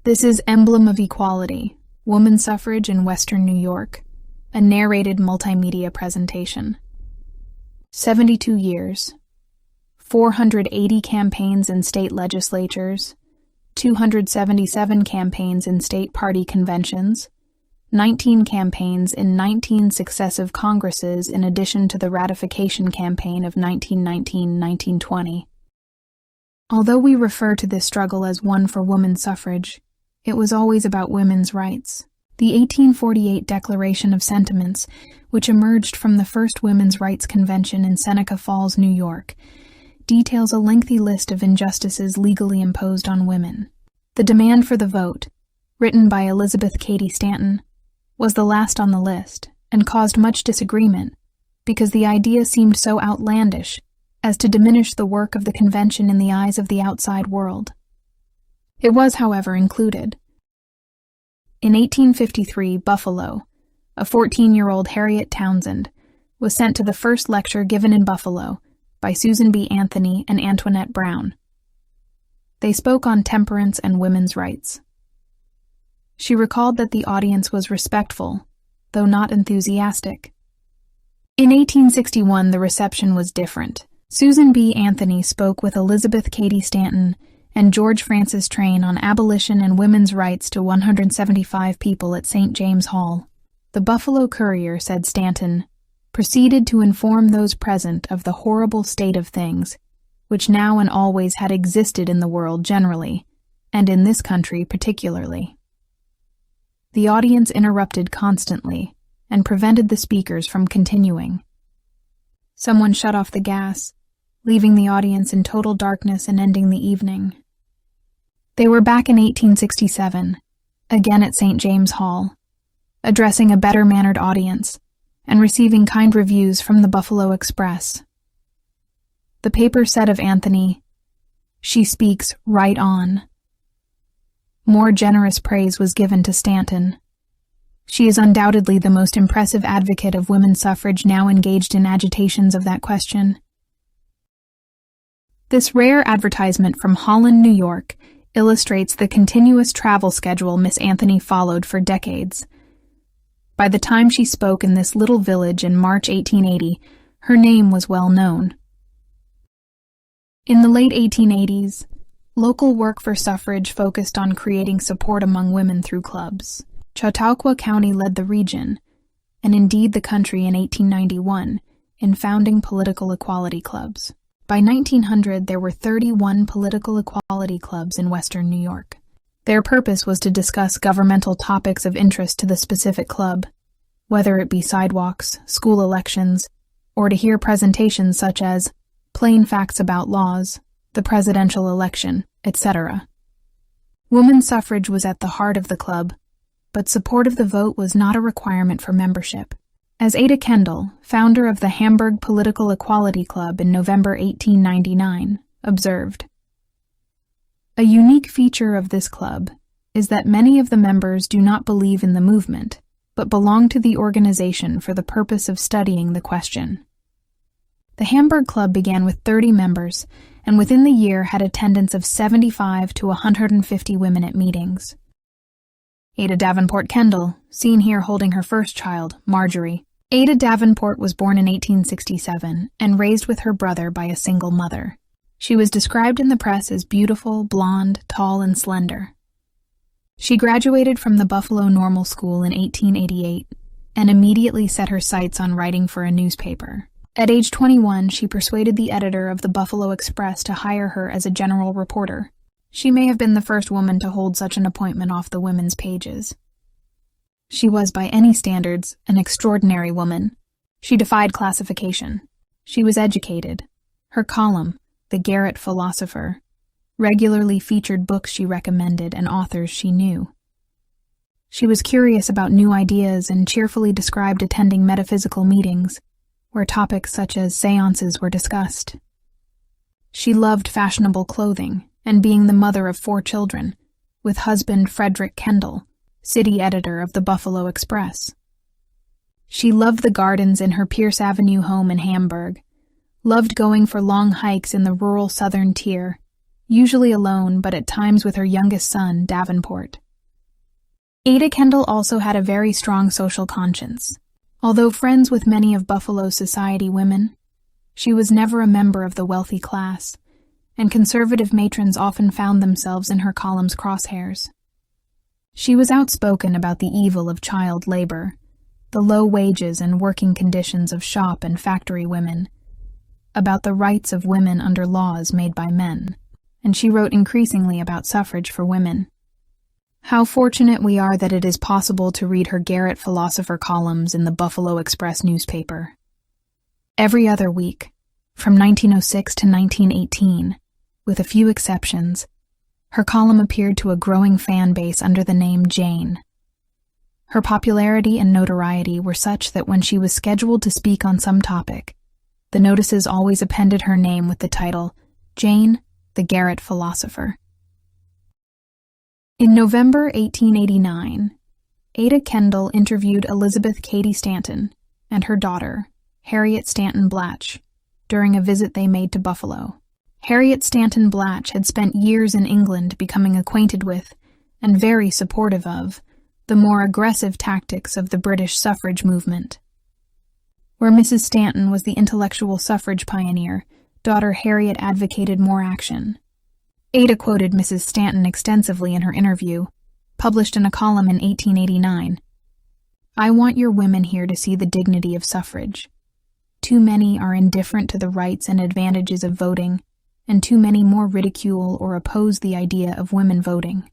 This is Emblem of Equality, Woman Suffrage in Western New York, a narrated multimedia presentation. 72 years, 480 campaigns in state legislatures, 277 campaigns in state party conventions, 19 campaigns in 19 successive Congresses in addition to the ratification campaign of 1919-1920. Although we refer to this struggle as one for woman suffrage, it was always about women's rights. The 1848 Declaration of Sentiments, which emerged from the first Women's Rights Convention in Seneca Falls, New York, details a lengthy list of injustices legally imposed on women. The demand for the vote, written by Elizabeth Cady Stanton, was the last on the list and caused much disagreement because the idea seemed so outlandish as to diminish the work of the convention in the eyes of the outside world. It was, however, included. In 1853, Buffalo, a 14-year-old Harriet Townsend, was sent to the first lecture given in Buffalo by Susan B. Anthony and Antoinette Brown. They spoke on temperance and women's rights. She recalled that the audience was respectful, though not enthusiastic. In 1861, the reception was different. Susan B. Anthony spoke with Elizabeth Cady Stanton and George Francis Train on abolition and women's rights to 175 people at St. James Hall. The Buffalo Courier, said Stanton, proceeded to inform those present of the horrible state of things, which now and always had existed in the world generally, and in this country particularly. The audience interrupted constantly and prevented the speakers from continuing. Someone shut off the gas, leaving the audience in total darkness and ending the evening. They were back in 1867, again at St. James Hall, addressing a better-mannered audience and receiving kind reviews from the Buffalo Express. The paper said of Anthony, "She speaks right on." More generous praise was given to Stanton. She is undoubtedly the most impressive advocate of women's suffrage now engaged in agitations of that question. This rare advertisement from Holland, New York, illustrates the continuous travel schedule Miss Anthony followed for decades. By the time she spoke in this little village in March 1880, her name was well known. In the late 1880s, local work for suffrage focused on creating support among women through clubs. Chautauqua County led the region, and indeed the country in 1891, in founding political equality clubs. By 1900, there were 31 political equality clubs in Western New York. Their purpose was to discuss governmental topics of interest to the specific club, whether it be sidewalks, school elections, or to hear presentations such as Plain Facts About Laws, the Presidential Election, etc. Women's suffrage was at the heart of the club, but support of the vote was not a requirement for membership. As Ada Kendall, founder of the Hamburg Political Equality Club in November 1899, observed, "A unique feature of this club is that many of the members do not believe in the movement, but belong to the organization for the purpose of studying the question." The Hamburg Club began with 30 members, and within the year had attendance of 75 to 150 women at meetings. Ada Davenport Kendall, seen here holding her first child, Marjorie. Ada Davenport was born in 1867 and raised with her brother by a single mother. She was described in the press as beautiful, blonde, tall, and slender. She graduated from the Buffalo Normal School in 1888 and immediately set her sights on writing for a newspaper. At age 21, she persuaded the editor of the Buffalo Express to hire her as a general reporter. She may have been the first woman to hold such an appointment off the women's pages. She was, by any standards, an extraordinary woman. She defied classification. She was educated. Her column, The Garret Philosopher, regularly featured books she recommended and authors she knew. She was curious about new ideas and cheerfully described attending metaphysical meetings, where topics such as seances were discussed. She loved fashionable clothing and being the mother of 4 children, with husband Frederick Kendall, city editor of the Buffalo Express. She loved the gardens in her Pierce Avenue home in Hamburg, loved going for long hikes in the rural southern tier, usually alone but at times with her youngest son, Davenport. Ada Kendall also had a very strong social conscience. Although friends with many of Buffalo's society women, she was never a member of the wealthy class, and conservative matrons often found themselves in her column's crosshairs. She was outspoken about the evil of child labor, the low wages and working conditions of shop and factory women, about the rights of women under laws made by men, and she wrote increasingly about suffrage for women. How fortunate we are that it is possible to read her garret philosopher columns in the Buffalo Express newspaper. Every other week, from 1906 to 1918, with a few exceptions, her column appeared to a growing fan base under the name Jane. Her popularity and notoriety were such that when she was scheduled to speak on some topic, the notices always appended her name with the title, Jane, the Garret Philosopher. In November 1889, Ada Kendall interviewed Elizabeth Cady Stanton and her daughter, Harriet Stanton Blatch, during a visit they made to Buffalo. Harriet Stanton Blatch had spent years in England becoming acquainted with, and very supportive of, the more aggressive tactics of the British suffrage movement. Where Mrs. Stanton was the intellectual suffrage pioneer, daughter Harriet advocated more action. Ada quoted Mrs. Stanton extensively in her interview, published in a column in 1889. "I want your women here to see the dignity of suffrage. Too many are indifferent to the rights and advantages of voting, and too many more ridicule or oppose the idea of women voting."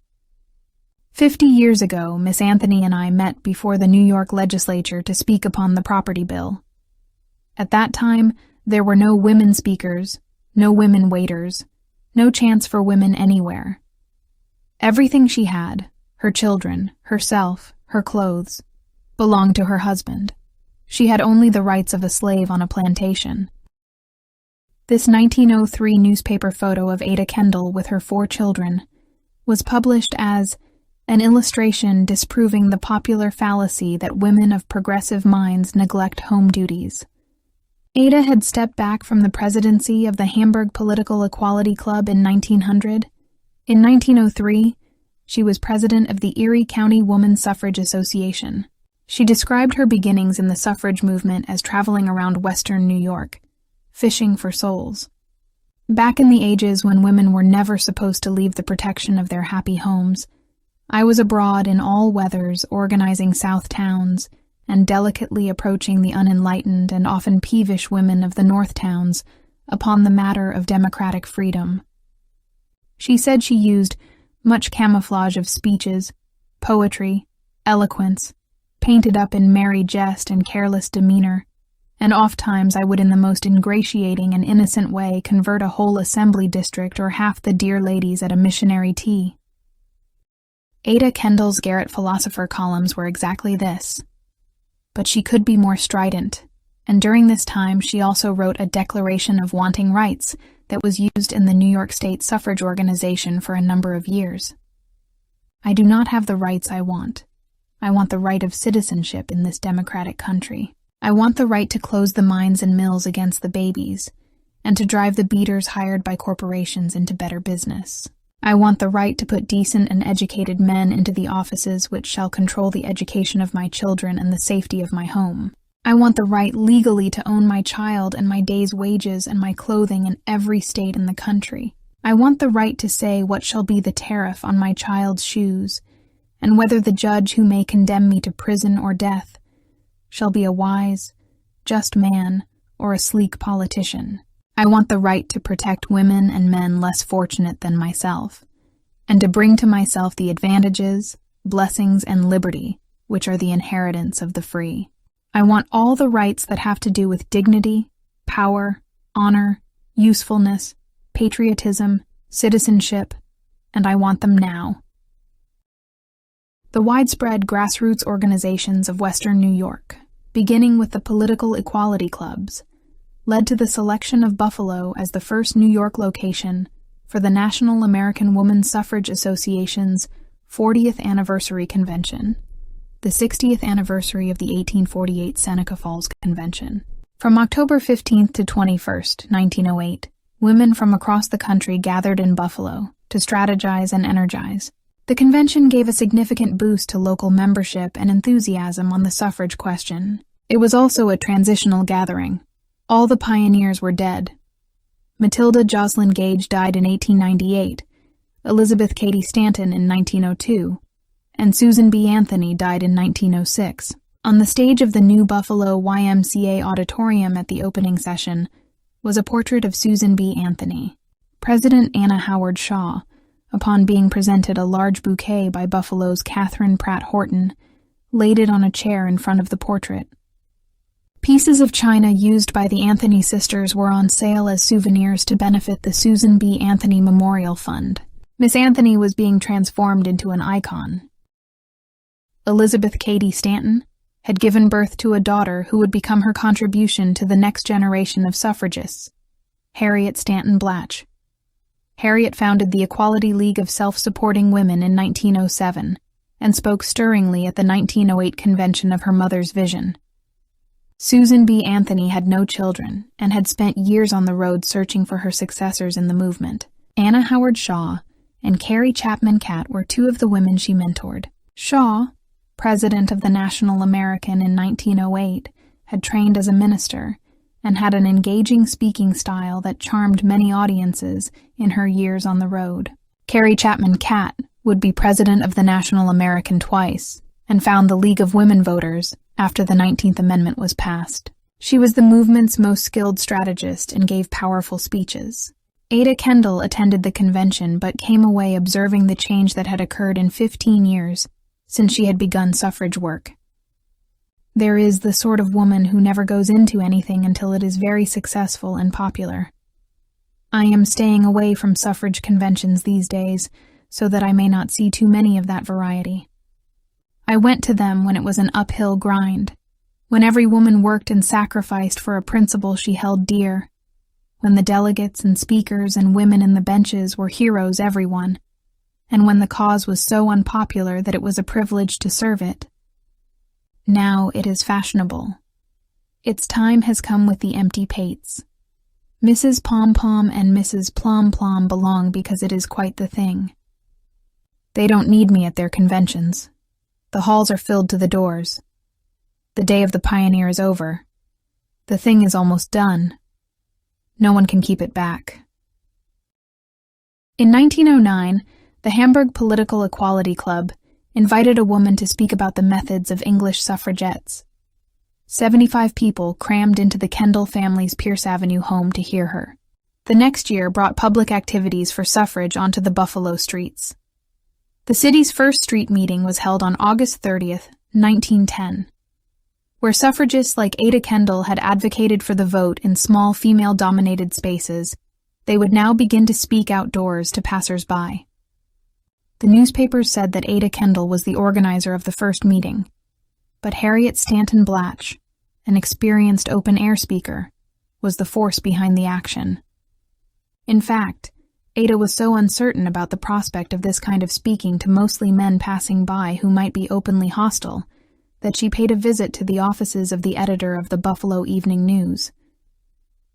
50 years ago, Miss Anthony and I met before the New York legislature to speak upon the property bill. At that time, there were no women speakers, no women waiters, no chance for women anywhere. Everything she had, her children, herself, her clothes, belonged to her husband. She had only the rights of a slave on a plantation. This 1903 newspaper photo of Ada Kendall with her 4 children was published as an illustration disproving the popular fallacy that women of progressive minds neglect home duties. Ada had stepped back from the presidency of the Hamburg Political Equality Club in 1900. In 1903, she was president of the Erie County Woman Suffrage Association. She described her beginnings in the suffrage movement as traveling around western New York, fishing for souls. Back in the ages when women were never supposed to leave the protection of their happy homes, I was abroad in all weathers organizing South towns and delicately approaching the unenlightened and often peevish women of the North towns upon the matter of democratic freedom. She said she used much camouflage of speeches, poetry, eloquence, painted up in merry jest and careless demeanor, and ofttimes I would in the most ingratiating and innocent way convert a whole assembly district or half the dear ladies at a missionary tea. Ada Kendall's garret philosopher columns were exactly this. But she could be more strident, and during this time she also wrote a Declaration of Wanting Rights that was used in the New York State suffrage organization for a number of years. "I do not have the rights I want. I want the right of citizenship in this democratic country. I want the right to close the mines and mills against the babies, and to drive the beaters hired by corporations into better business. I want the right to put decent and educated men into the offices which shall control the education of my children and the safety of my home. I want the right legally to own my child and my day's wages and my clothing in every state in the country. I want the right to say what shall be the tariff on my child's shoes, and whether the judge who may condemn me to prison or death shall be a wise, just man or a sleek politician. I want the right to protect women and men less fortunate than myself, and to bring to myself the advantages, blessings, and liberty which are the inheritance of the free. I want all the rights that have to do with dignity, power, honor, usefulness, patriotism, citizenship, and I want them now." The widespread grassroots organizations of Western New York, beginning with the political equality clubs, led to the selection of Buffalo as the first New York location for the National American Woman Suffrage Association's 40th Anniversary Convention, the 60th anniversary of the 1848 Seneca Falls Convention. From October 15th to 21st, 1908, Women from across the country gathered in Buffalo to strategize and energize. The convention gave a significant boost to local membership and enthusiasm on the suffrage question. It was also a transitional gathering. All the pioneers were dead. Matilda Joslyn Gage died in 1898, Elizabeth Cady Stanton in 1902, and Susan B. Anthony died in 1906. On the stage of the New Buffalo YMCA auditorium at the opening session was a portrait of Susan B. Anthony. President Anna Howard Shaw, upon being presented a large bouquet by Buffalo's Catherine Pratt Horton, laid it on a chair in front of the portrait. Pieces of china used by the Anthony sisters were on sale as souvenirs to benefit the Susan B. Anthony Memorial Fund. Miss Anthony was being transformed into an icon. Elizabeth Cady Stanton had given birth to a daughter who would become her contribution to the next generation of suffragists, Harriet Stanton Blatch. Harriet founded the Equality League of Self-Supporting Women in 1907 and spoke stirringly at the 1908 convention of her mother's vision. Susan B. Anthony had no children and had spent years on the road searching for her successors in the movement. Anna Howard Shaw and Carrie Chapman Catt were two of the women she mentored. Shaw, president of the National American in 1908, had trained as a minister and had an engaging speaking style that charmed many audiences in her years on the road. Carrie Chapman Catt would be president of the National American twice and found the League of Women Voters after the 19th Amendment was passed. She was the movement's most skilled strategist and gave powerful speeches. Ada Kendall attended the convention but came away observing the change that had occurred in 15 years since she had begun suffrage work. There is the sort of woman who never goes into anything until it is very successful and popular. I am staying away from suffrage conventions these days so that I may not see too many of that variety. I went to them when it was an uphill grind, when every woman worked and sacrificed for a principle she held dear, when the delegates and speakers and women in the benches were heroes everyone, and when the cause was so unpopular that it was a privilege to serve it. Now it is fashionable. Its time has come with the empty pates. Mrs. Pom-Pom and Mrs. Plom-Plom belong because it is quite the thing. They don't need me at their conventions. The halls are filled to the doors. The day of the pioneer is over. The thing is almost done. No one can keep it back. In 1909, the Hamburg Political Equality Club invited a woman to speak about the methods of English suffragettes. 75 people crammed into the Kendall family's Pierce Avenue home to hear her. The next year brought public activities for suffrage onto the Buffalo streets. The city's first street meeting was held on August 30th, 1910. Where suffragists like Ada Kendall had advocated for the vote in small female-dominated spaces, they would now begin to speak outdoors to passers-by. The newspapers said that Ada Kendall was the organizer of the first meeting, but Harriet Stanton Blatch, an experienced open-air speaker, was the force behind the action. In fact, Ada was so uncertain about the prospect of this kind of speaking to mostly men passing by who might be openly hostile that she paid a visit to the offices of the editor of the Buffalo Evening News.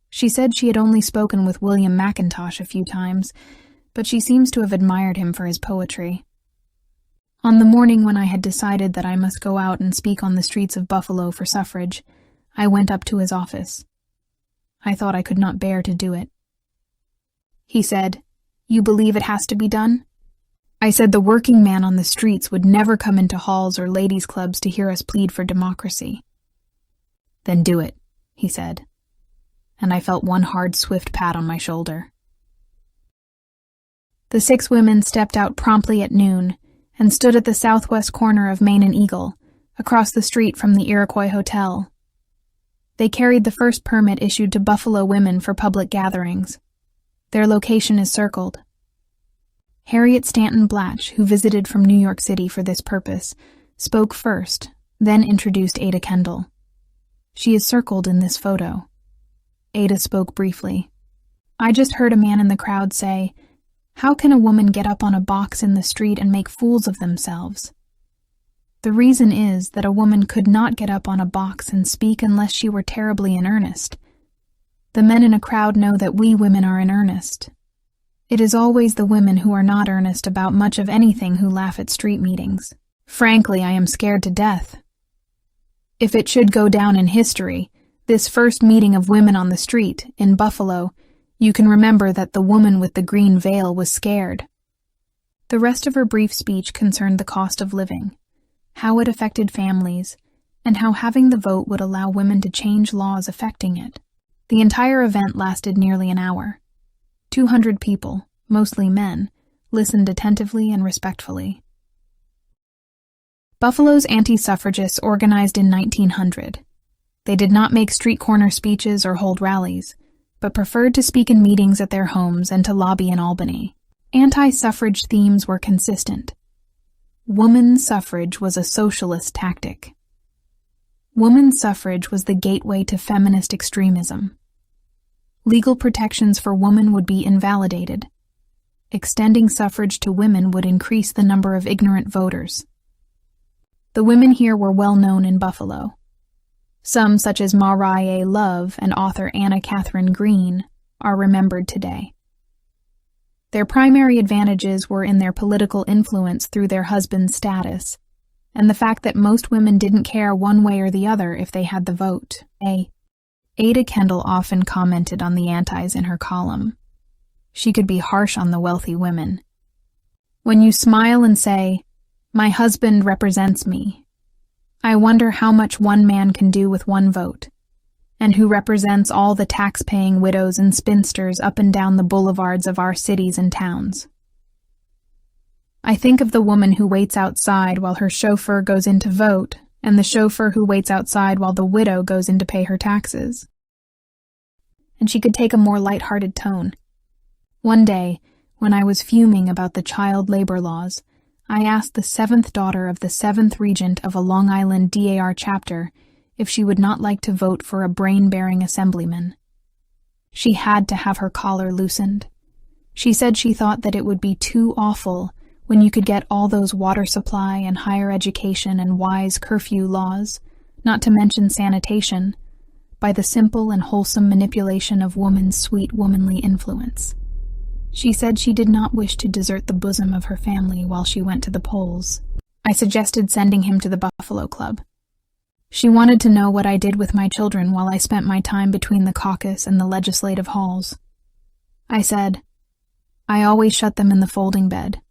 She said she had only spoken with William McIntosh a few times, but she seems to have admired him for his poetry. On the morning when I had decided that I must go out and speak on the streets of Buffalo for suffrage, I went up to his office. I thought I could not bear to do it. He said, "You believe it has to be done?" I said the working man on the streets would never come into halls or ladies' clubs to hear us plead for democracy. "Then do it," he said, and I felt one hard, swift pat on my shoulder. The 6 women stepped out promptly at noon and stood at the southwest corner of Main and Eagle, across the street from the Iroquois Hotel. They carried the first permit issued to Buffalo women for public gatherings. Their location is circled. Harriet Stanton Blatch, who visited from New York City for this purpose, spoke first, then introduced Ada Kendall. She is circled in this photo. Ada spoke briefly. "I just heard a man in the crowd say, 'How can a woman get up on a box in the street and make fools of themselves?' The reason is that a woman could not get up on a box and speak unless she were terribly in earnest. The men in a crowd know that we women are in earnest. It is always the women who are not earnest about much of anything who laugh at street meetings. Frankly, I am scared to death. If it should go down in history, this first meeting of women on the street, in Buffalo, you can remember that the woman with the green veil was scared. The rest of her brief speech concerned the cost of living, how it affected families, and how having the vote would allow women to change laws affecting it. The entire event lasted nearly an hour. 200 people, mostly men, listened attentively and respectfully. Buffalo's anti-suffragists organized in 1900. They did not make street corner speeches or hold rallies, but preferred to speak in meetings at their homes and to lobby in Albany. Anti-suffrage themes were consistent. Woman suffrage was a socialist tactic. Woman suffrage was the gateway to feminist extremism. Legal protections for women would be invalidated. Extending suffrage to women would increase the number of ignorant voters. The women here were well known in Buffalo. Some, such as Mariah Love and author Anna Katharine Green, are remembered today. Their primary advantages were in their political influence through their husband's status, and the fact that most women didn't care one way or the other if they had the vote. Ada Kendall often commented on the antis in her column. She could be harsh on the wealthy women. When you smile and say, "My husband represents me," I wonder how much one man can do with one vote, and who represents all the tax-paying widows and spinsters up and down the boulevards of our cities and towns. I think of the woman who waits outside while her chauffeur goes in to vote, and the chauffeur who waits outside while the widow goes in to pay her taxes. And she could take a more light-hearted tone. One day, when I was fuming about the child labor laws, I asked the 7th daughter of the 7th regent of a Long Island DAR chapter if she would not like to vote for a brain-bearing assemblyman. She had to have her collar loosened. She said she thought that it would be too awful when you could get all those water supply and higher education and wise curfew laws, not to mention sanitation, by the simple and wholesome manipulation of woman's sweet womanly influence. She said she did not wish to desert the bosom of her family while she went to the polls. I suggested sending him to the Buffalo Club. She wanted to know what I did with my children while I spent my time between the caucus and the legislative halls. I said, "I always shut them in the folding bed."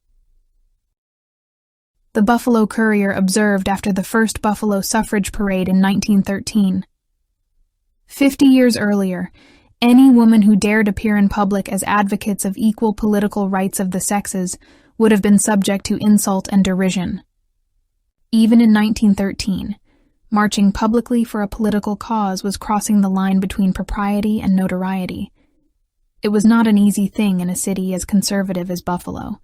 The Buffalo Courier observed after the first Buffalo suffrage parade in 1913. 50 years earlier, any woman who dared appear in public as advocates of equal political rights of the sexes would have been subject to insult and derision. Even in 1913, marching publicly for a political cause was crossing the line between propriety and notoriety. It was not an easy thing in a city as conservative as Buffalo.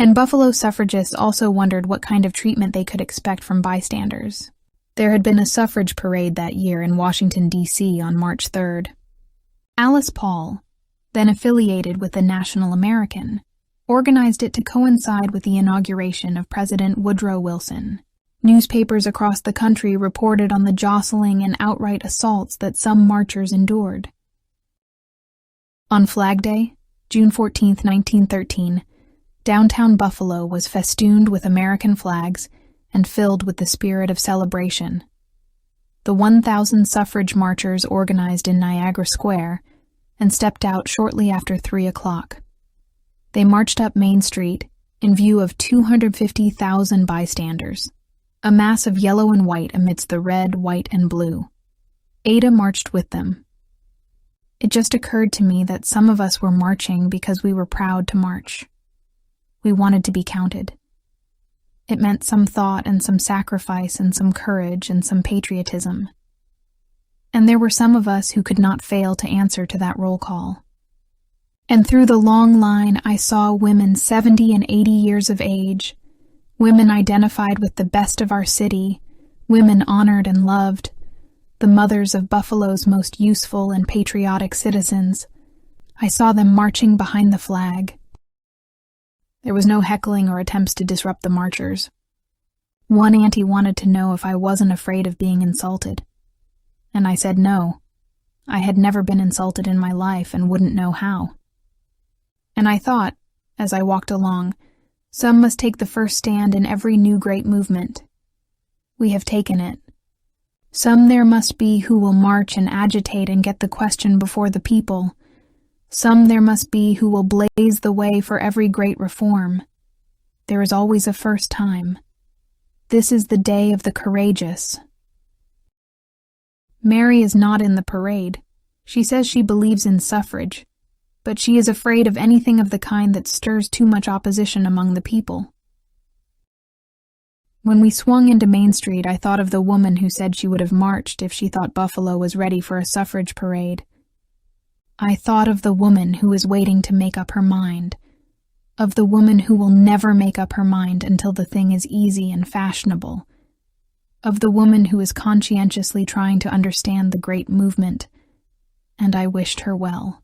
And Buffalo suffragists also wondered what kind of treatment they could expect from bystanders. There had been a suffrage parade that year in Washington, D.C. on March 3rd. Alice Paul, then affiliated with the National American, organized it to coincide with the inauguration of President Woodrow Wilson. Newspapers across the country reported on the jostling and outright assaults that some marchers endured. On Flag Day, June 14, 1913, downtown Buffalo was festooned with American flags and filled with the spirit of celebration. The 1,000 suffrage marchers organized in Niagara Square and stepped out shortly after 3 o'clock. They marched up Main Street in view of 250,000 bystanders, a mass of yellow and white amidst the red, white, and blue. Ada marched with them. It just occurred to me that some of us were marching because we were proud to march. We wanted to be counted. It meant some thought and some sacrifice and some courage and some patriotism. And there were some of us who could not fail to answer to that roll call. And through the long line I saw women 70 and 80 years of age, women identified with the best of our city, women honored and loved, the mothers of Buffalo's most useful and patriotic citizens. I saw them marching behind the flag. There was no heckling or attempts to disrupt the marchers. One auntie wanted to know if I wasn't afraid of being insulted. And I said no. I had never been insulted in my life and wouldn't know how. And I thought, as I walked along, some must take the first stand in every new great movement. We have taken it. Some there must be who will march and agitate and get the question before the people. Some there must be who will blaze the way for every great reform. There is always a first time. This is the day of the courageous. Mary is not in the parade. She says she believes in suffrage, but she is afraid of anything of the kind that stirs too much opposition among the people. When we swung into Main Street, I thought of the woman who said she would have marched if she thought Buffalo was ready for a suffrage parade. I thought of the woman who is waiting to make up her mind, of the woman who will never make up her mind until the thing is easy and fashionable, of the woman who is conscientiously trying to understand the great movement, and I wished her well.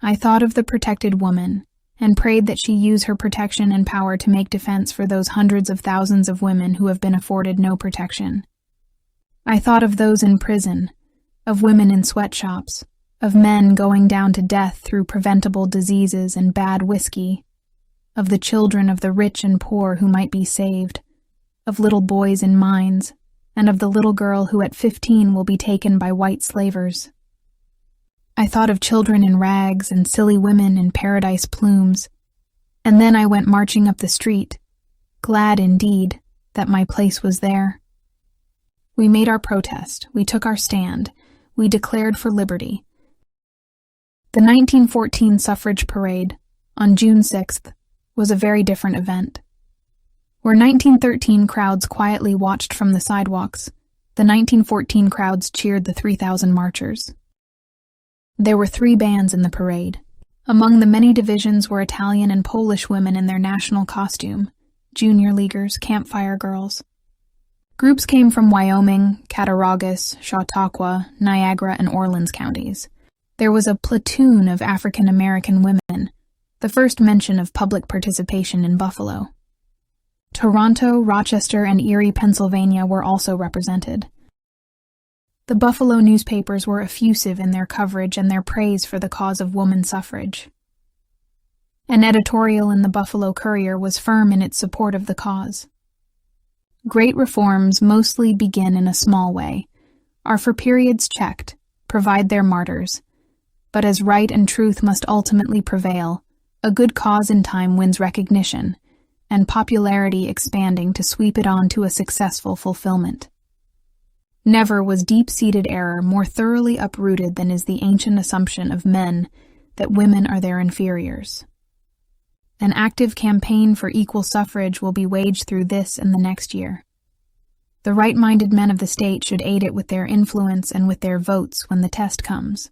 I thought of the protected woman, and prayed that she use her protection and power to make defense for those hundreds of thousands of women who have been afforded no protection. I thought of those in prison, of women in sweatshops, of men going down to death through preventable diseases and bad whiskey, of the children of the rich and poor who might be saved, of little boys in mines, and of the little girl who at 15 will be taken by white slavers. I thought of children in rags and silly women in paradise plumes, and then I went marching up the street, glad indeed that my place was there. We made our protest, we took our stand, we declared for liberty. The 1914 suffrage parade, on June 6th, was a very different event. Where 1913 crowds quietly watched from the sidewalks, the 1914 crowds cheered the 3,000 marchers. There were 3 bands in the parade. Among the many divisions were Italian and Polish women in their national costume, junior leaguers, campfire girls. Groups came from Wyoming, Cattaraugus, Chautauqua, Niagara, and Orleans counties. There was a platoon of African American women, the first mention of public participation in Buffalo. Toronto, Rochester, and Erie, Pennsylvania were also represented. The Buffalo newspapers were effusive in their coverage and their praise for the cause of woman suffrage. An editorial in the Buffalo Courier was firm in its support of the cause. Great reforms mostly begin in a small way, are for periods checked, provide their martyrs. But as right and truth must ultimately prevail, a good cause in time wins recognition, and popularity expanding to sweep it on to a successful fulfillment. Never was deep-seated error more thoroughly uprooted than is the ancient assumption of men that women are their inferiors. An active campaign for equal suffrage will be waged through this and the next year. The right-minded men of the state should aid it with their influence and with their votes when the test comes.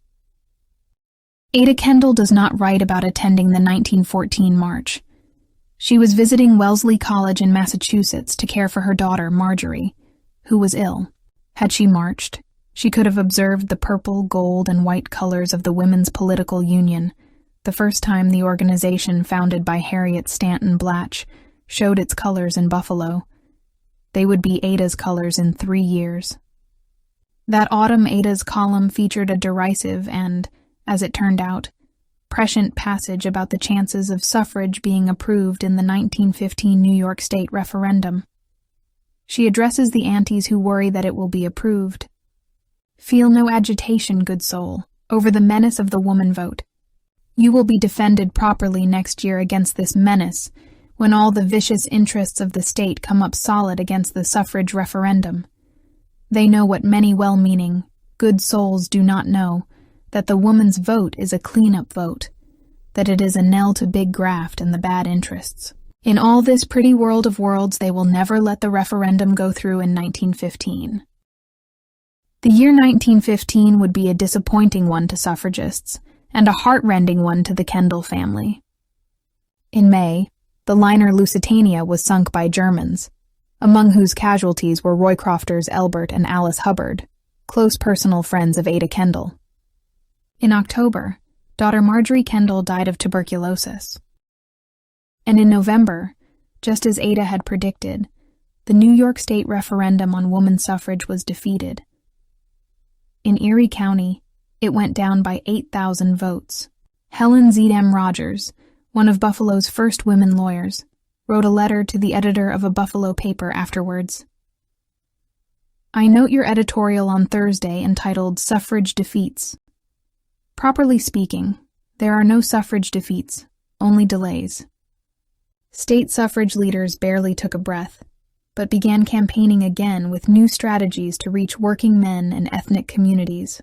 Ada Kendall does not write about attending the 1914 march. She was visiting Wellesley College in Massachusetts to care for her daughter, Marjorie, who was ill. Had she marched, she could have observed the purple, gold, and white colors of the Women's Political Union, the first time the organization founded by Harriet Stanton Blatch showed its colors in Buffalo. They would be Ada's colors in 3 years. That autumn, Ada's column featured a derisive and, as it turned out, prescient passage about the chances of suffrage being approved in the 1915 New York State referendum. She addresses the aunties who worry that it will be approved. Feel no agitation, good soul, over the menace of the woman vote. You will be defended properly next year against this menace, when all the vicious interests of the state come up solid against the suffrage referendum. They know what many well-meaning, good souls do not know, that the woman's vote is a clean-up vote, that it is a knell to big graft and the bad interests. In all this pretty world of worlds, they will never let the referendum go through in 1915. The year 1915 would be a disappointing one to suffragists, and a heart-rending one to the Kendall family. In May, the liner Lusitania was sunk by Germans, among whose casualties were Roycrofters Elbert and Alice Hubbard, close personal friends of Ada Kendall. In October, daughter Marjorie Kendall died of tuberculosis. And in November, just as Ada had predicted, the New York State referendum on woman suffrage was defeated. In Erie County, it went down by 8,000 votes. Helen Z.M. Rogers, one of Buffalo's first women lawyers, wrote a letter to the editor of a Buffalo paper afterwards. I note your editorial on Thursday entitled Suffrage Defeats. Properly speaking, there are no suffrage defeats, only delays. State suffrage leaders barely took a breath, but began campaigning again with new strategies to reach working men and ethnic communities.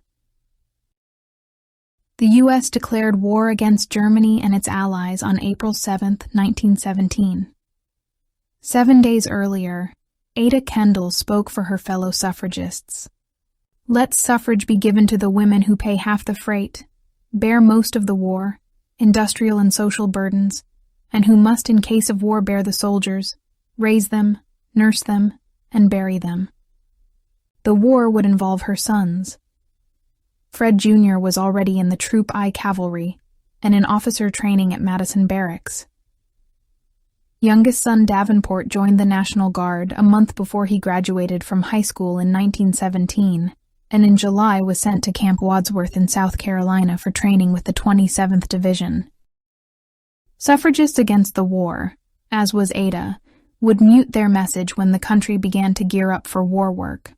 The U.S. declared war against Germany and its allies on April 7, 1917. 7 days earlier, Ada Kendall spoke for her fellow suffragists. Let suffrage be given to the women who pay half the freight, bear most of the war, industrial and social burdens, and who must in case of war bear the soldiers, raise them, nurse them, and bury them. The war would involve her sons. Fred Jr. was already in the Troop I Cavalry and in officer training at Madison Barracks. Youngest son Davenport joined the National Guard a month before he graduated from high school in 1917, and in July was sent to Camp Wadsworth in South Carolina for training with the 27th Division. Suffragists against the war, as was Ada, would mute their message when the country began to gear up for war work.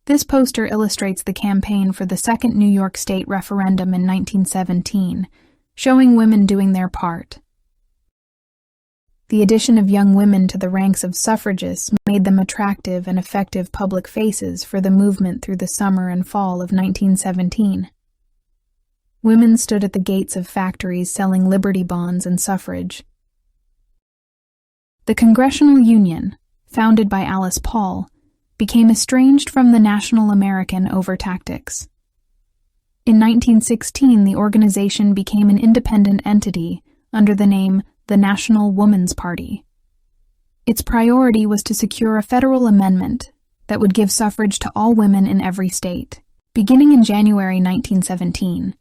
This poster illustrates the campaign for the second New York State referendum in 1917, showing women doing their part. The addition of young women to the ranks of suffragists made them attractive and effective public faces for the movement through the summer and fall of 1917. Women stood at the gates of factories selling Liberty Bonds and suffrage. The Congressional Union, founded by Alice Paul, became estranged from the National American over tactics. In 1916, the organization became an independent entity under the name the National Woman's Party. Its priority was to secure a federal amendment that would give suffrage to all women in every state. Beginning in January 1917,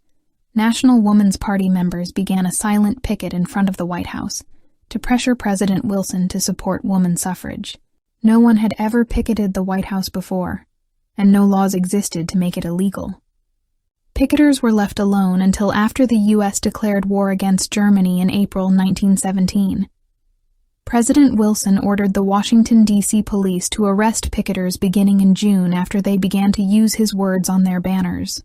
National Woman's Party members began a silent picket in front of the White House to pressure President Wilson to support woman suffrage. No one had ever picketed the White House before, and no laws existed to make it illegal. Picketers were left alone until after the U.S. declared war against Germany in April 1917. President Wilson ordered the Washington, D.C. police to arrest picketers beginning in June after they began to use his words on their banners.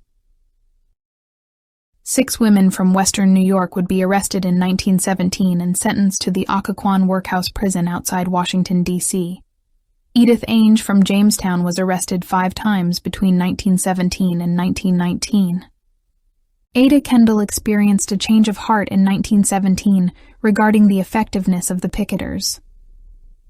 6 women from western New York would be arrested in 1917 and sentenced to the Occoquan Workhouse Prison outside Washington, D.C. Edith Ainge from Jamestown was arrested 5 times between 1917 and 1919. Ada Kendall experienced a change of heart in 1917 regarding the effectiveness of the picketers.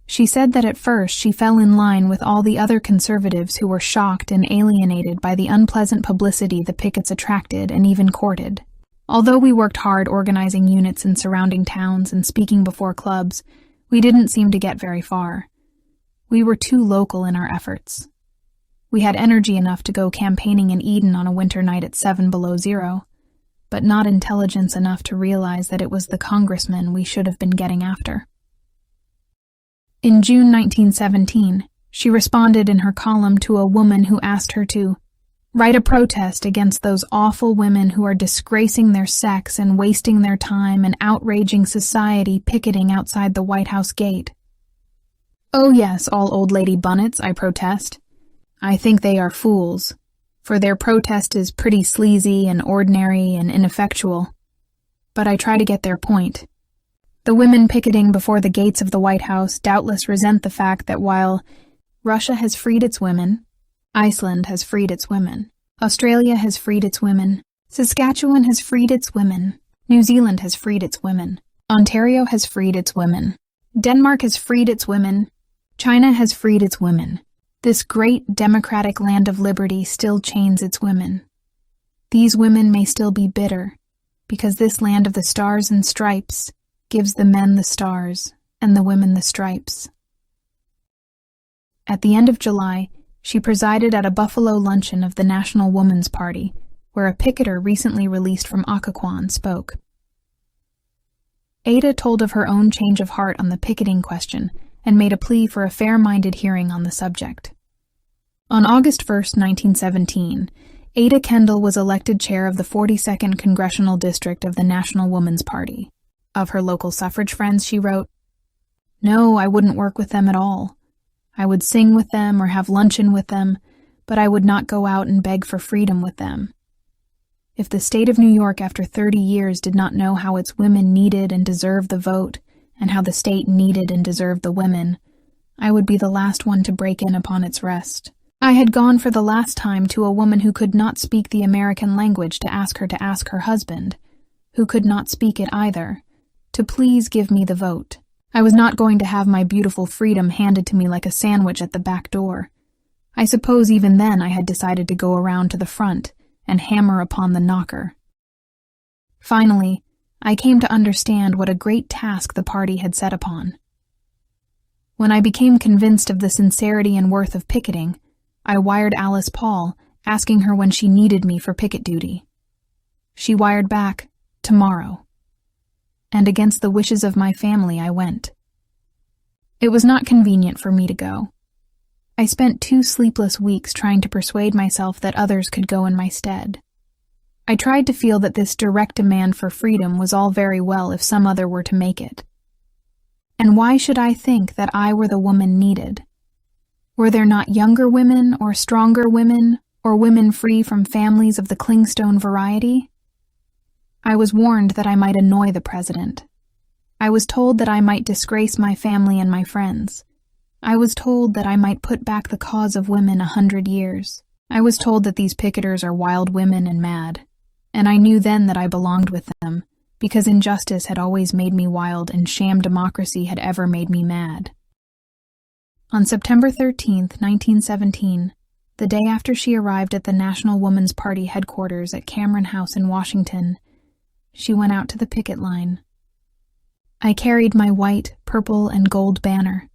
She said that at first she fell in line with all the other conservatives who were shocked and alienated by the unpleasant publicity the pickets attracted and even courted. Although we worked hard organizing units in surrounding towns and speaking before clubs, we didn't seem to get very far. We were too local in our efforts. We had energy enough to go campaigning in Eden on a winter night at 7 below zero, but not intelligence enough to realize that it was the congressman we should have been getting after. In June 1917, she responded in her column to a woman who asked her to write a protest against those awful women who are disgracing their sex and wasting their time and outraging society picketing outside the White House gate. Oh yes, all old lady bunnets, I protest. I think they are fools, for their protest is pretty sleazy and ordinary and ineffectual. But I try to get their point. The women picketing before the gates of the White House doubtless resent the fact that while Russia has freed its women, Iceland has freed its women, Australia has freed its women, Saskatchewan has freed its women, New Zealand has freed its women, Ontario has freed its women, Denmark has freed its women, China has freed its women. This great democratic land of liberty still chains its women. These women may still be bitter, because this land of the stars and stripes gives the men the stars and the women the stripes. At the end of July, she presided at a Buffalo luncheon of the National Woman's Party, where a picketer recently released from Occoquan spoke. Ada told of her own change of heart on the picketing question and made a plea for a fair-minded hearing on the subject. On August 1st, 1917, Ada Kendall was elected chair of the 42nd Congressional District of the National Woman's Party. Of her local suffrage friends, she wrote, "No, I wouldn't work with them at all. I would sing with them or have luncheon with them, but I would not go out and beg for freedom with them. If the state of New York after 30 years did not know how its women needed and deserved the vote, and how the state needed and deserved the women, I would be the last one to break in upon its rest." I had gone for the last time to a woman who could not speak the American language to ask her husband, who could not speak it either, to please give me the vote. I was not going to have my beautiful freedom handed to me like a sandwich at the back door. I suppose even then I had decided to go around to the front and hammer upon the knocker. Finally, I came to understand what a great task the party had set upon. When I became convinced of the sincerity and worth of picketing, I wired Alice Paul, asking her when she needed me for picket duty. She wired back, "Tomorrow." And against the wishes of my family, I went. It was not convenient for me to go. I spent 2 sleepless weeks trying to persuade myself that others could go in my stead. I tried to feel that this direct demand for freedom was all very well if some other were to make it. And why should I think that I were the woman needed? Were there not younger women, or stronger women, or women free from families of the clingstone variety? I was warned that I might annoy the president. I was told that I might disgrace my family and my friends. I was told that I might put back the cause of women 100 years. I was told that these picketers are wild women and mad, and I knew then that I belonged with them, because injustice had always made me wild and sham democracy had ever made me mad. On September 13th, 1917, the day after she arrived at the National Woman's Party headquarters at Cameron House in Washington, she went out to the picket line. I carried my white, purple, and gold banner.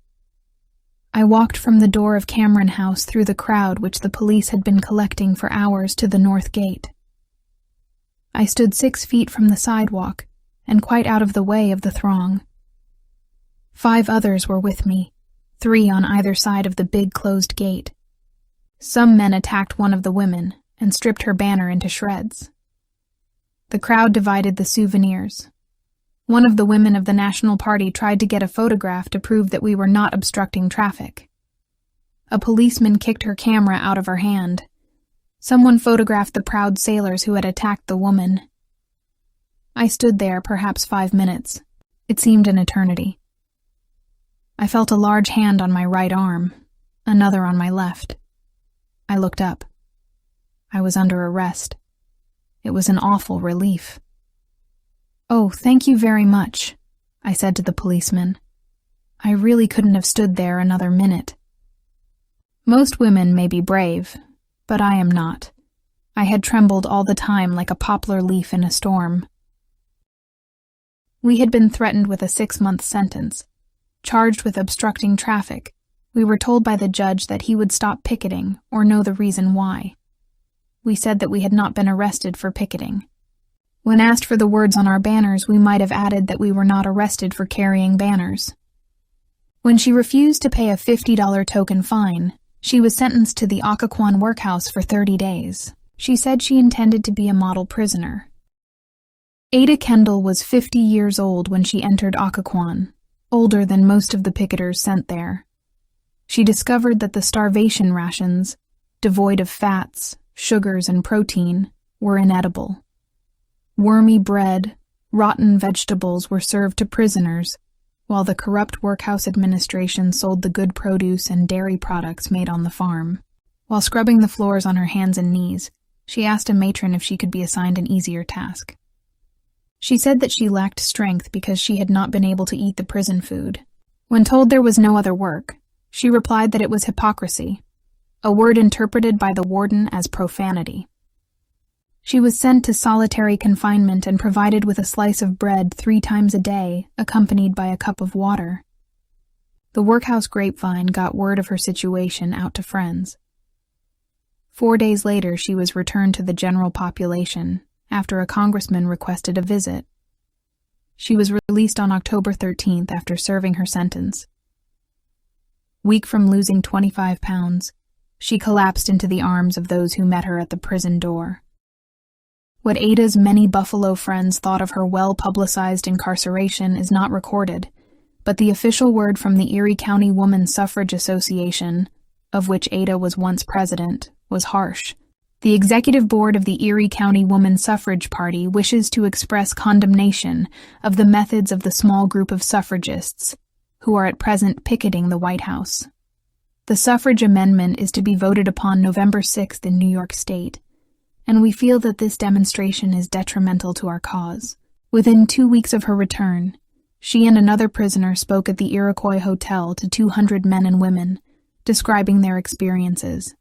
I walked from the door of Cameron House through the crowd which the police had been collecting for hours to the North Gate. I stood 6 feet from the sidewalk and quite out of the way of the throng. 5 others were with me, 3 on either side of the big closed gate. Some men attacked one of the women and stripped her banner into shreds. The crowd divided the souvenirs. One of the women of the National Party tried to get a photograph to prove that we were not obstructing traffic. A policeman kicked her camera out of her hand. Someone photographed the proud sailors who had attacked the woman. I stood there perhaps 5 minutes. It seemed an eternity. I felt a large hand on my right arm, another on my left. I looked up. I was under arrest. It was an awful relief. "Oh, thank you very much," I said to the policeman. I really couldn't have stood there another minute. Most women may be brave, but I am not. I had trembled all the time like a poplar leaf in a storm. We had been threatened with a 6-month sentence. Charged with obstructing traffic, we were told by the judge that he would stop picketing or know the reason why. We said that we had not been arrested for picketing. When asked for the words on our banners, we might have added that we were not arrested for carrying banners. When she refused to pay a $50 token fine, she was sentenced to the Occoquan workhouse for 30 days. She said she intended to be a model prisoner. Ada Kendall was 50 years old when she entered Occoquan, older than most of the picketers sent there. She discovered that the starvation rations, devoid of fats, sugars, and protein, were inedible. Wormy bread, rotten vegetables were served to prisoners, while the corrupt workhouse administration sold the good produce and dairy products made on the farm. While scrubbing the floors on her hands and knees, she asked a matron if she could be assigned an easier task. She said that she lacked strength because she had not been able to eat the prison food. When told there was no other work, she replied that it was hypocrisy, a word interpreted by the warden as profanity. She was sent to solitary confinement and provided with a slice of bread 3 times a day, accompanied by a cup of water. The workhouse grapevine got word of her situation out to friends. 4 days later, she was returned to the general population after a congressman requested a visit. She was released on October 13th after serving her sentence. Weak from losing 25 pounds, she collapsed into the arms of those who met her at the prison door. What Ada's many Buffalo friends thought of her well-publicized incarceration is not recorded, but the official word from the Erie County Women's Suffrage Association, of which Ada was once president, was harsh. The executive board of the Erie County Women's Suffrage Party wishes to express condemnation of the methods of the small group of suffragists who are at present picketing the White House. The suffrage amendment is to be voted upon November 6th in New York State, and we feel that this demonstration is detrimental to our cause. Within 2 weeks of her return, she and another prisoner spoke at the Iroquois Hotel to 200 men and women, describing their experiences.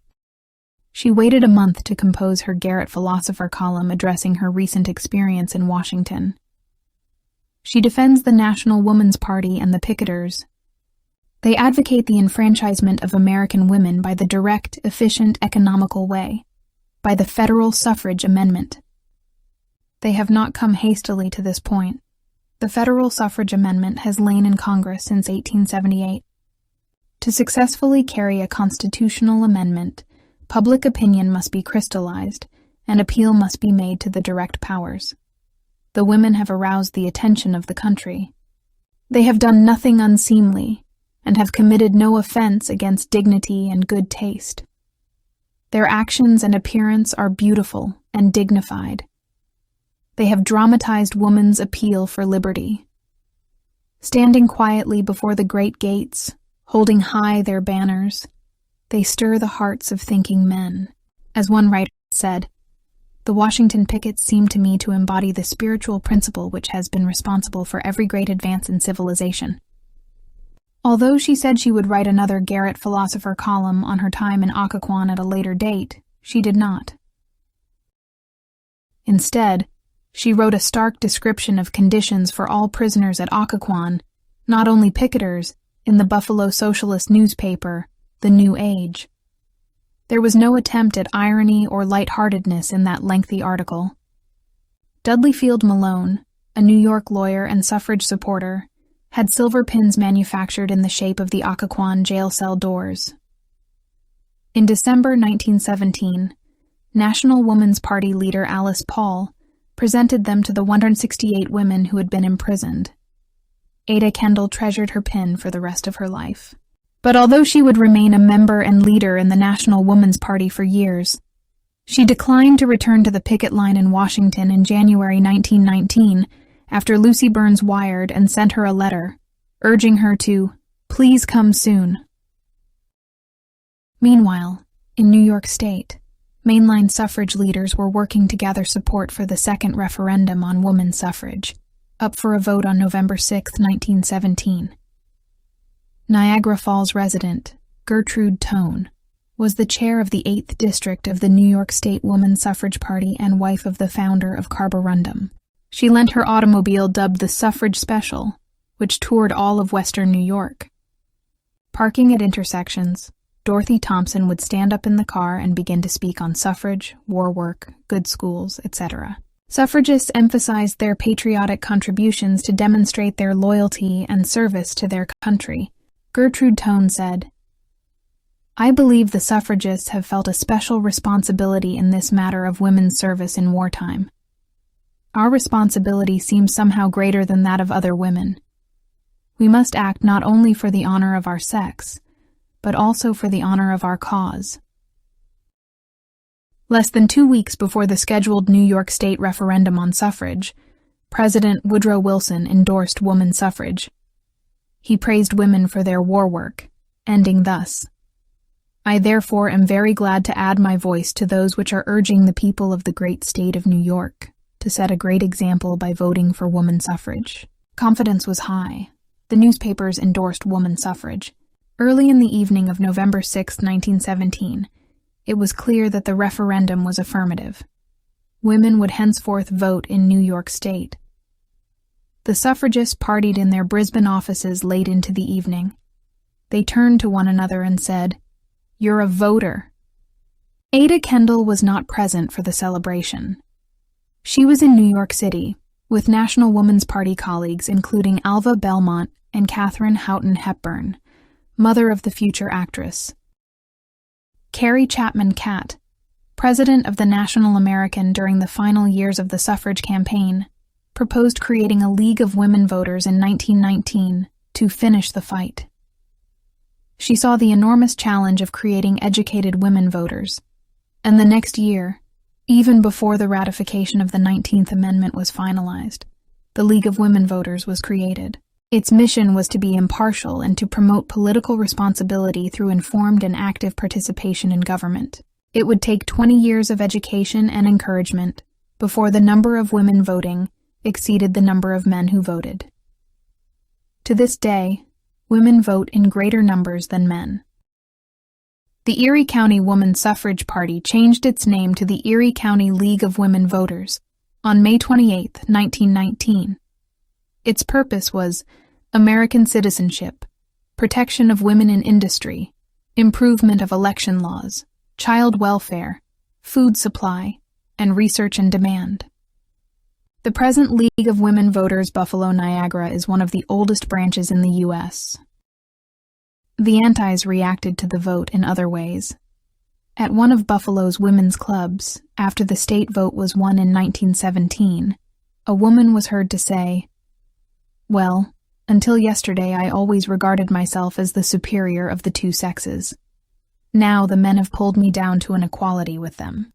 She waited a month to compose her Garrett Philosopher column addressing her recent experience in Washington. She defends the National Woman's Party and the picketers. They advocate the enfranchisement of American women by the direct, efficient, economical way, by the federal suffrage amendment. They have not come hastily to this point. The federal suffrage amendment has lain in Congress since 1878. To successfully carry a constitutional amendment, public opinion must be crystallized, and appeal must be made to the direct powers. The women have aroused the attention of the country. They have done nothing unseemly, and have committed no offense against dignity and good taste. Their actions and appearance are beautiful and dignified. They have dramatized woman's appeal for liberty. Standing quietly before the great gates, holding high their banners, they stir the hearts of thinking men. As one writer said, the Washington pickets seem to me to embody the spiritual principle which has been responsible for every great advance in civilization. Although she said she would write another Garrett Philosopher column on her time in Occoquan at a later date, she did not. Instead, she wrote a stark description of conditions for all prisoners at Occoquan, not only picketers, in the Buffalo Socialist newspaper, The New Age. There was no attempt at irony or lightheartedness in that lengthy article. Dudley Field Malone, a New York lawyer and suffrage supporter, had silver pins manufactured in the shape of the Occoquan jail cell doors. In December 1917, National Woman's Party leader Alice Paul presented them to the 168 women who had been imprisoned. Ada Kendall treasured her pin for the rest of her life. But although she would remain a member and leader in the National Woman's Party for years, she declined to return to the picket line in Washington in January 1919 after Lucy Burns wired and sent her a letter, urging her to please come soon. Meanwhile, in New York State, mainline suffrage leaders were working to gather support for the second referendum on women's suffrage, up for a vote on November 6, 1917. Niagara Falls resident Gertrude Tone was the chair of the 8th District of the New York State Women's Suffrage Party and wife of the founder of Carborundum. She lent her automobile dubbed the Suffrage Special, which toured all of western New York. Parking at intersections, Dorothy Thompson would stand up in the car and begin to speak on suffrage, war work, good schools, etc. Suffragists emphasized their patriotic contributions to demonstrate their loyalty and service to their country. Gertrude Tone said, "I believe the suffragists have felt a special responsibility in this matter of women's service in wartime. Our responsibility seems somehow greater than that of other women. We must act not only for the honor of our sex, but also for the honor of our cause." Less than 2 weeks before the scheduled New York State referendum on suffrage, President Woodrow Wilson endorsed woman suffrage. He praised women for their war work, ending thus, "I therefore am very glad to add my voice to those which are urging the people of the great state of New York to set a great example by voting for woman suffrage." Confidence was high. The newspapers endorsed woman suffrage. Early in the evening of November 6, 1917, it was clear that the referendum was affirmative. Women would henceforth vote in New York State. The suffragists partied in their Brisbane offices late into the evening. They turned to one another and said, "You're a voter." Ada Kendall was not present for the celebration. She was in New York City, with National Woman's Party colleagues including Alva Belmont and Katharine Houghton Hepburn, mother of the future actress. Carrie Chapman Catt, president of the National American during the final years of the suffrage campaign, proposed creating a League of Women Voters in 1919 to finish the fight. She saw the enormous challenge of creating educated women voters, and the next year, even before the ratification of the 19th Amendment was finalized, the League of Women Voters was created. Its mission was to be impartial and to promote political responsibility through informed and active participation in government. It would take 20 years of education and encouragement before the number of women voting exceeded the number of men who voted. To this day, women vote in greater numbers than men. The Erie County Woman Suffrage Party changed its name to the Erie County League of Women Voters on May 28, 1919. Its purpose was American citizenship, protection of women in industry, improvement of election laws, child welfare, food supply, and research and demand. The present League of Women Voters Buffalo Niagara is one of the oldest branches in the U.S. The Antis reacted to the vote in other ways. At one of Buffalo's women's clubs, after the state vote was won in 1917, a woman was heard to say, "Well, until yesterday I always regarded myself as the superior of the two sexes. Now the men have pulled me down to an equality with them.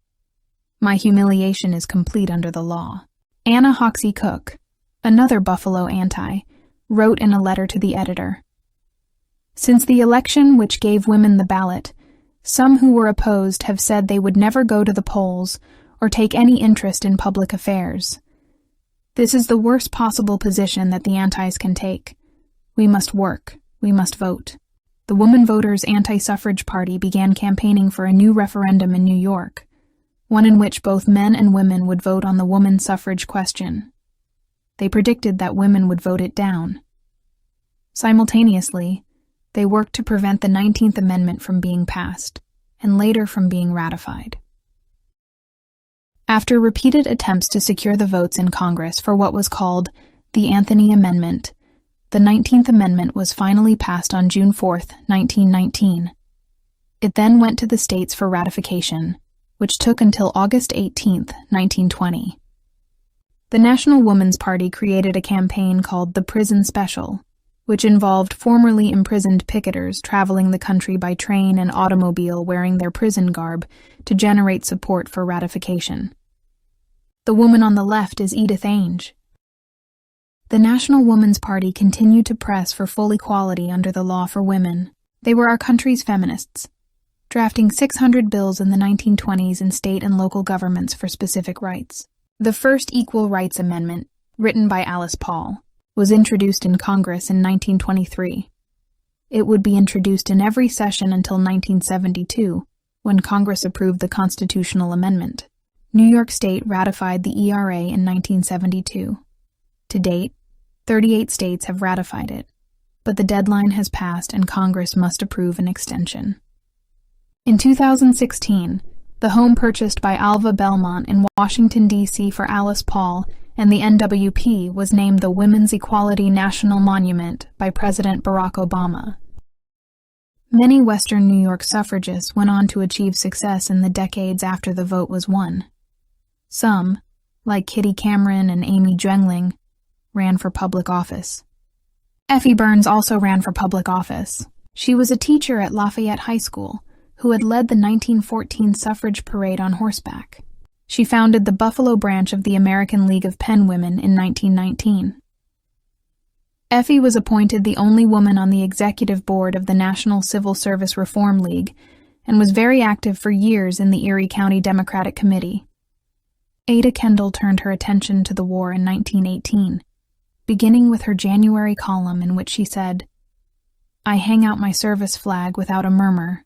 My humiliation is complete under the law." Anna Hoxie Cook, another Buffalo Anti, wrote in a letter to the editor, "Since the election which gave women the ballot, some who were opposed have said they would never go to the polls or take any interest in public affairs. This is the worst possible position that the Antis can take. We must work. We must vote." The Woman Voters Anti-Suffrage Party began campaigning for a new referendum in New York, one in which both men and women would vote on the woman suffrage question. They predicted that women would vote it down. Simultaneously, they worked to prevent the 19th Amendment from being passed, and later from being ratified. After repeated attempts to secure the votes in Congress for what was called the Anthony Amendment, the 19th Amendment was finally passed on June 4, 1919. It then went to the states for ratification, which took until August 18, 1920. The National Woman's Party created a campaign called the Prison Special, which involved formerly imprisoned picketers traveling the country by train and automobile wearing their prison garb to generate support for ratification. The woman on the left is Edith Ainge. The National Woman's Party continued to press for full equality under the law for women. They were our country's feminists, drafting 600 bills in the 1920s in state and local governments for specific rights. The first Equal Rights Amendment, written by Alice Paul, was introduced in Congress in 1923. It would be introduced in every session until 1972, when Congress approved the constitutional amendment. New York State ratified the ERA in 1972. To date, 38 states have ratified it, but the deadline has passed and Congress must approve an extension. In 2016, the home purchased by Alva Belmont in Washington, D.C. for Alice Paul and the NWP was named the Women's Equality National Monument by President Barack Obama. Many Western New York suffragists went on to achieve success in the decades after the vote was won. Some, like Kitty Cameron and Amy Jungling, ran for public office. Effie Burns also ran for public office. She was a teacher at Lafayette High School who had led the 1914 suffrage parade on horseback. She founded the Buffalo branch of the American League of Pen Women in 1919. Effie was appointed the only woman on the executive board of the National Civil Service Reform League and was very active for years in the Erie County Democratic Committee. Ada Kendall turned her attention to the war in 1918, beginning with her January column in which she said, "I hang out my service flag without a murmur.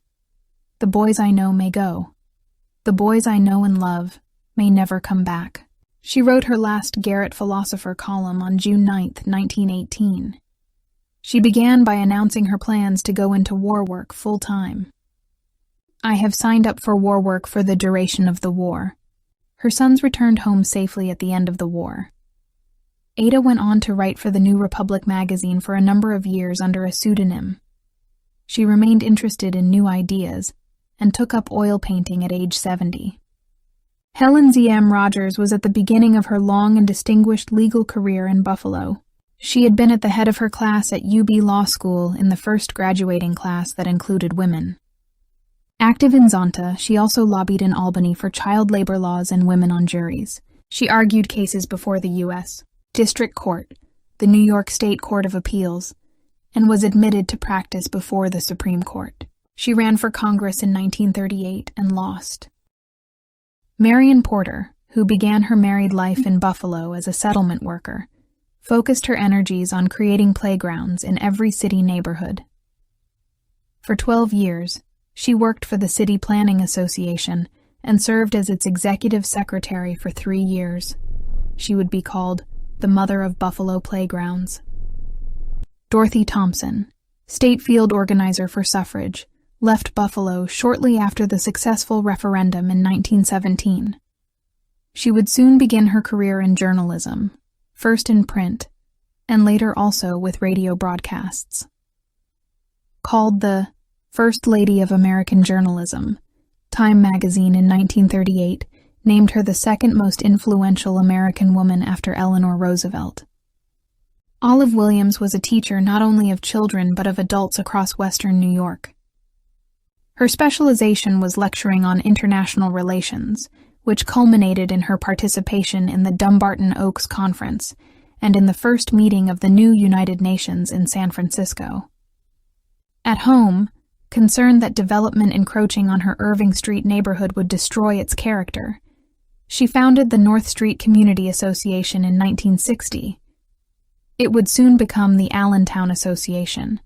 The boys I know may go. The boys I know and love may never come back." She wrote her last Garrett Philosopher column on June 9, 1918. She began by announcing her plans to go into war work full-time. "I have signed up for war work for the duration of the war." Her sons returned home safely at the end of the war. Ada went on to write for the New Republic magazine for a number of years under a pseudonym. She remained interested in new ideas and took up oil painting at age 70. Helen Z.M. Rogers was at the beginning of her long and distinguished legal career in Buffalo. She had been at the head of her class at UB Law School in the first graduating class that included women. Active in Zonta, she also lobbied in Albany for child labor laws and women on juries. She argued cases before the U.S. District Court, the New York State Court of Appeals, and was admitted to practice before the Supreme Court. She ran for Congress in 1938 and lost. Marion Porter, who began her married life in Buffalo as a settlement worker, focused her energies on creating playgrounds in every city neighborhood. For 12 years, she worked for the City Planning Association and served as its executive secretary for 3 years. She would be called the Mother of Buffalo Playgrounds. Dorothy Thompson, state field organizer for Suffrage, left Buffalo shortly after the successful referendum in 1917. She would soon begin her career in journalism, first in print, and later also with radio broadcasts. Called the First Lady of American Journalism, Time magazine in 1938 named her the second most influential American woman after Eleanor Roosevelt. Olive Williams was a teacher not only of children but of adults across Western New York. Her specialization was lecturing on international relations, which culminated in her participation in the Dumbarton Oaks Conference and in the first meeting of the new United Nations in San Francisco. At home, concerned that development encroaching on her Irving Street neighborhood would destroy its character, she founded the North Street Community Association in 1960. It would soon become the Allentown Association,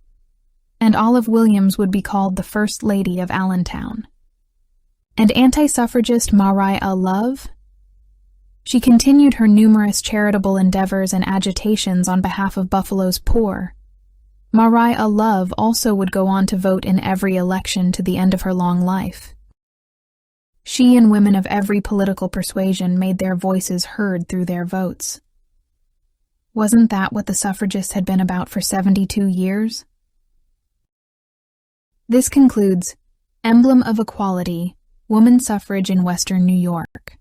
and Olive Williams would be called the First Lady of Allentown. And anti-suffragist Mariah Love? She continued her numerous charitable endeavors and agitations on behalf of Buffalo's poor. Mariah Love also would go on to vote in every election to the end of her long life. She and women of every political persuasion made their voices heard through their votes. Wasn't that what the suffragists had been about for 72 years? This concludes Emblem of Equality, Woman Suffrage in Western New York.